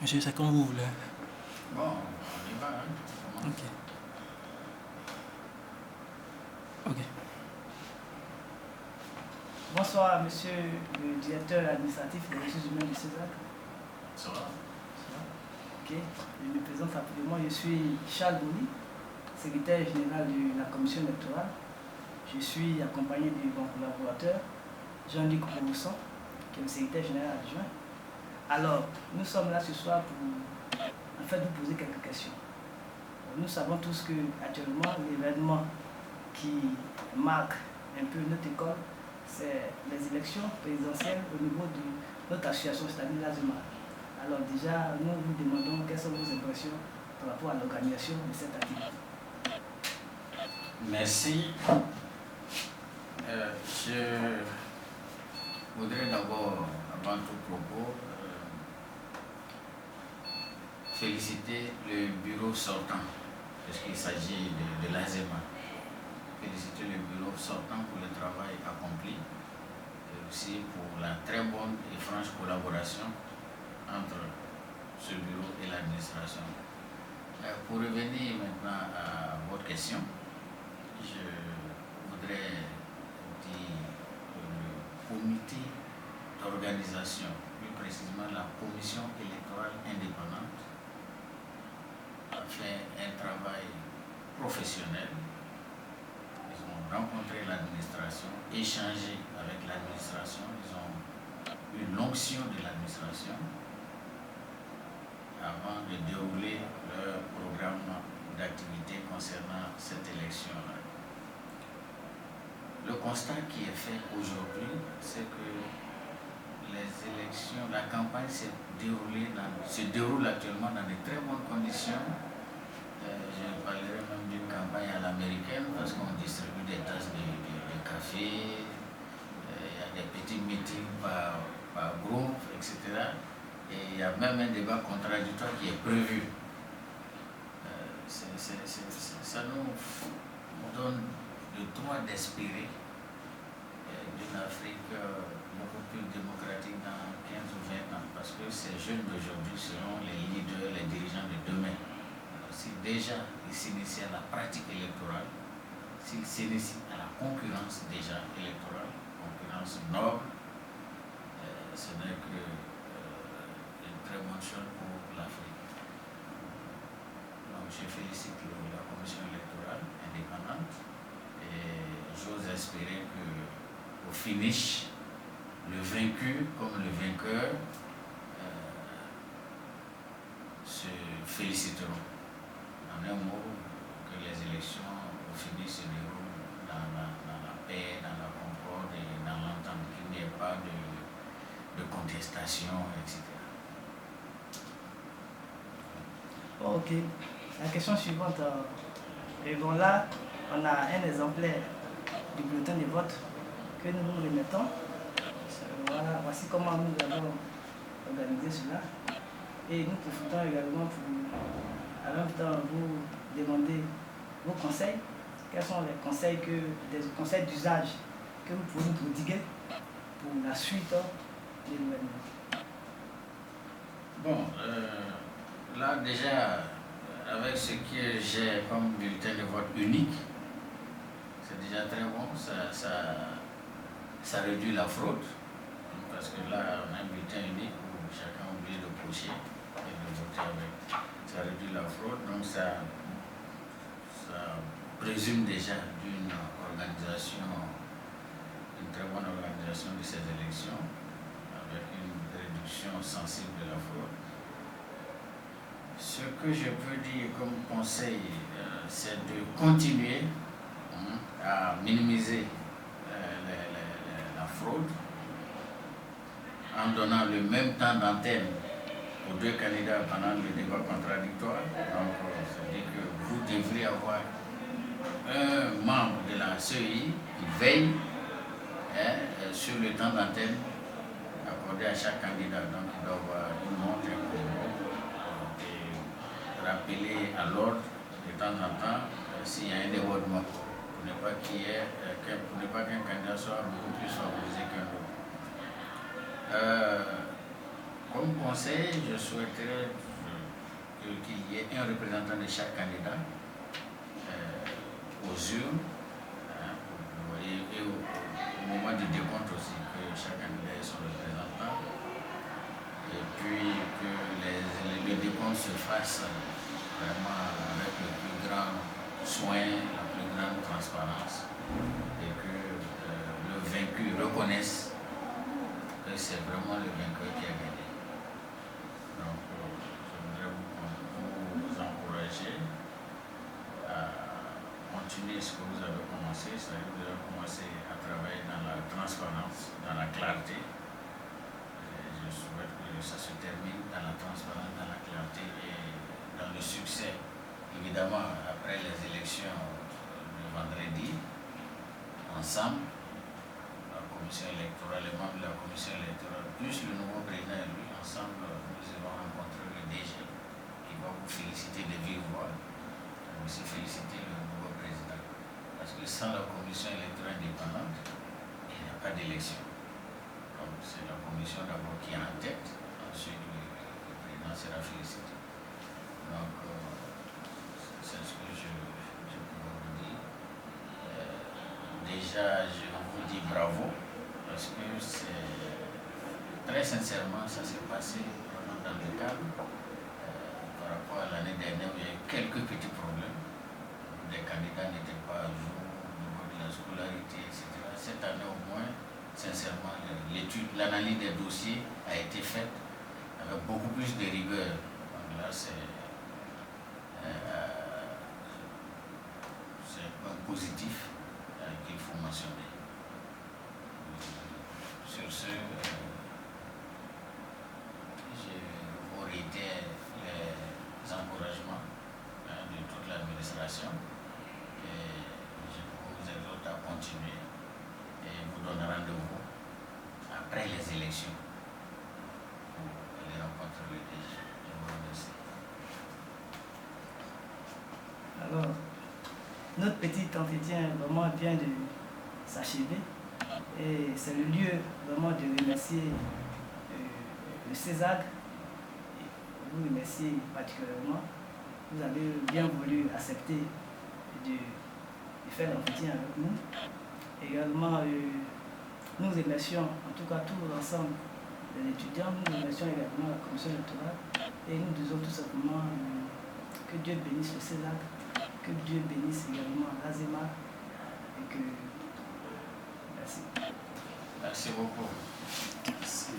Monsieur, c'est comme vous voulez. Bon, on y va, hein. Ok. Ok. Bonsoir, monsieur le directeur administratif des ressources humaines du César. Ça va? Ok. Je me présente rapidement. Je suis Charles Bouli, secrétaire général de la commission électorale. Je suis accompagné de mon collaborateur, Jean-Luc Rousson, qui est le secrétaire général adjoint. Alors, nous sommes là ce soir pour en fait vous poser quelques questions. Nous savons tous que actuellement l'événement qui marque un peu notre école, c'est les élections présidentielles au niveau de notre association, c'est-à-dire l'ASEMA. Alors déjà, nous vous demandons quelles sont vos impressions par rapport à l'organisation de cette activité. Merci. Je voudrais d'abord, avant tout propos, féliciter le bureau sortant, puisqu'il s'agit de l'ASEMA. Féliciter le bureau sortant pour le travail accompli et aussi pour la très bonne et franche collaboration entre ce bureau et l'administration. Pour revenir maintenant à votre question, je voudrais dire que le comité d'organisation, plus précisément la commission électorale indépendante, a fait un travail professionnel. Ils ont rencontré l'administration, échangé avec l'administration, ils ont eu l'onction de l'administration avant de dérouler leur programme d'activité concernant cette élection-là. Le constat qui est fait aujourd'hui, c'est que les élections, la campagne se déroule actuellement dans de très bonnes conditions. Je parlerai même d'une campagne à l'américaine parce qu'on distribue des tasses de café, il y a des petits meetings par groupe, etc. Et il y a même un débat contradictoire qui est prévu. Ça nous donne le droit d'espérer d'une Afrique beaucoup plus démocratique dans 15 ou 20 ans, parce que ces jeunes d'aujourd'hui seront les leaders, les dirigeants de demain. Si déjà ils s'initient à la pratique électorale, s'ils s'initient à la concurrence déjà électorale, concurrence noble, ce n'est que une très bonne chose pour l'Afrique. Donc je félicite la commission électorale indépendante et j'ose espérer qu'au finish, le vaincu comme le vainqueur se féliciteront. En un mot, que les élections au finish se déroulent dans la paix, dans la concorde et dans l'entente, qu'il n'y ait pas de contestation, etc. Bon, ok. La question suivante. Et bon là, on a un exemplaire du bulletin de vote que nous vous remettons. Voilà, voici comment nous avons organisé cela. Et nous profitons également pour, en même temps, vous demander vos conseils. Quels sont les conseils des conseils d'usage que vous pouvez nous prodiguer pour la suite de l'événement? Bon, là déjà, avec ce que j'ai comme bulletin de vote unique, c'est déjà très bon, ça réduit la fraude, parce que là on a un bulletin unique où chacun oublie de cocher et de voter avec. Ça réduit la fraude, donc ça présume déjà d'une organisation, une très bonne organisation de ces élections, avec une réduction sensible de la fraude. Ce que je peux dire comme conseil, c'est de continuer à minimiser la fraude en donnant le même temps d'antenne aux deux candidats pendant le débat contradictoire. Donc, c'est-à-dire que vous devrez avoir un membre de la CEI qui veille sur le temps d'antenne accordé à chaque candidat. Donc, il doit avoir une montre, un chrono, et rappeler à l'ordre de temps en temps s'il y a un débordement, pour ne pas qu'un candidat soit beaucoup plus favorisé qu'un autre. Comme conseil, je souhaiterais qu'il y ait un représentant de chaque candidat aux urnes, hein, et au moment du décompte aussi, que chaque candidat ait son représentant, et puis que le décompte se fasse vraiment avec le plus grand soin, la plus grande transparence, et que le vaincu reconnaisse que c'est vraiment le vainqueur qui a gagné. Donc, je voudrais vous encourager à continuer ce que vous avez commencé, c'est-à-dire que vous avez commencé à travailler dans la transparence, dans la clarté. Et je souhaite que ça se termine dans la transparence, dans la clarté et dans le succès. Évidemment, après les élections de vendredi, ensemble, la commission électorale, les membres de la commission électorale, plus le nouveau président et lui, ensemble, nous allons rencontrer le DG qui va vous féliciter de vive voix, et aussi féliciter le nouveau président. Parce que sans la commission électorale indépendante, il n'y a pas d'élection. Donc c'est la commission d'abord qui est en tête, ensuite le président sera félicité. Donc c'est ce que je peux vous dire. Déjà, je vous dis bravo, parce que très sincèrement, ça s'est passé vraiment dans le cadre par rapport à l'année dernière où il y a eu quelques petits problèmes. Les candidats n'étaient pas à jour au niveau de la scolarité, etc. Cette année au moins, sincèrement, l'analyse des dossiers a été faite avec beaucoup plus de rigueur. Donc là, c'est un positif qu'il faut mentionner. Sur ce, je vous réitère les encouragements de toute l'administration et je vous exhorte à continuer et vous donne rendez-vous après les élections pour aller rencontrer le DG. Je vous remercie. Alors, notre petit entretien vraiment vient de s'achever et c'est le lieu vraiment de remercier le CESAG et vous remercier particulièrement. Vous avez bien voulu accepter de faire l'entretien avec nous. Également, nous remercions en tout cas tout l'ensemble des étudiants, nous remercions également la commission électorale et nous disons tout simplement que Dieu bénisse le CESAG, que Dieu bénisse également l'ASEMA et que... Merci. Merci beaucoup. Merci.